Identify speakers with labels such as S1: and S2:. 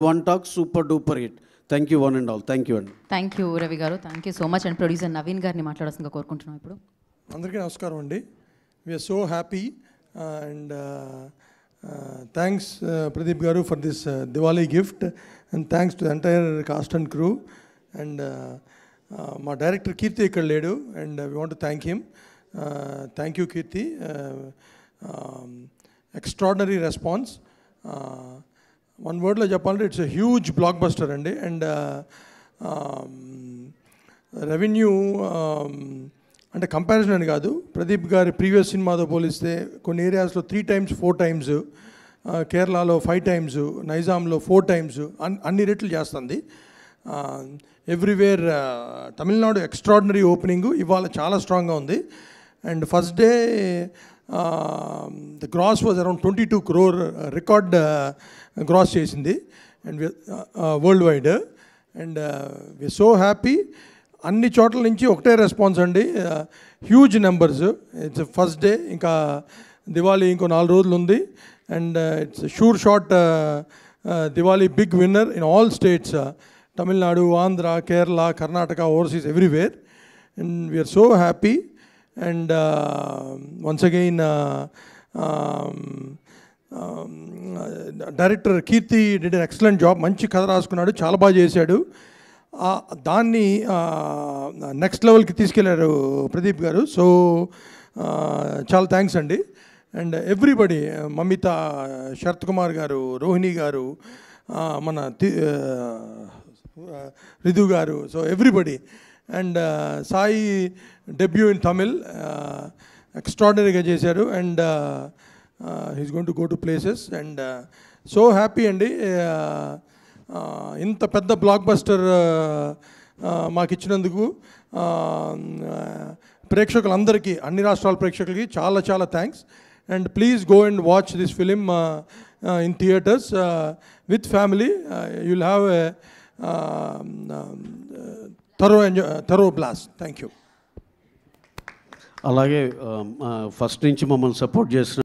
S1: One Talk super duper hit. Thank you one and all. Thank you and
S2: thank you Ravi గారు, thank you so much. And producer Naveen గారిని మాట్లాడాల్సిందిగా కోరుకుంటున్నాం ఇప్పుడు.
S3: అందరికీ నమస్కారం అండి. We're so happy and thanks Pradeep గారు for this Diwali gift and thanks to the entire cast and crew and మా డైరెక్టర్ కీర్తి ఇక్కడ లేడు and we want to thank him. Thank you Keerthi, extraordinary response. One వర్డ్లో చెప్పాలంటే it's a huge blockbuster అండి. And revenue అంటే comparison అని కాదు, ప్రదీప్ గారి ప్రీవియస్ సినిమాతో పోలిస్తే కొన్ని ఏరియాస్లో 3 times 4 times, కేరళలో 5 times, నైజాంలో 4 times అన్ని రెట్లు చేస్తుంది. ఎవ్రీవేర్ తమిళనాడు ఎక్స్ట్రాడినరీ ఓపెనింగ్ ఇవాళ చాలా స్ట్రాంగ్గా ఉంది. And first day the gross was around 22 crore record gross చేసింది and worldwide. And we so happy. అన్ని చోట్ల నుంచి ఒకటే రెస్పాన్స్ అండి, huge numbers. It's first day, ఇంకా దివాళీ ఇంకో 4 రోజులు ఉంది. And it's sure shot Diwali big winner in all states, Tamil Nadu, Andhra, Kerala, Karnataka, overseas, everywhere. And we're so happy. And once again director Keerthi did an excellent job. మంచి కథ రాసుకున్నాడు, చాలా బాగా చేశాడు. దాన్ని నెక్స్ట్ లెవెల్కి తీసుకెళ్లారు ప్రదీప్ గారు. సో చాలా థ్యాంక్స్ అండి. అండ్ ఎవ్రీబడి, మమిత, శరత్ కుమార్ గారు, రోహిణి గారు, మన రిధు గారు, so everybody. And Sai debut in Tamil ఎక్స్ట్రాడినరీగా చేశారు. And he's going to go to places. And so happy అండి. ఇంత పెద్ద బ్లాక్ బస్టర్ మాకు ఇచ్చినందుకు ప్రేక్షకులందరికీ, అన్ని రాష్ట్రాల ప్రేక్షకులకి చాలా చాలా thanks. And please go and watch this film in theatres with family. You'll have a thorough blast. Thank you.
S1: అలాగే ఫస్ట్ నుంచి మమ్మల్ని సపోర్ట్ చేసిన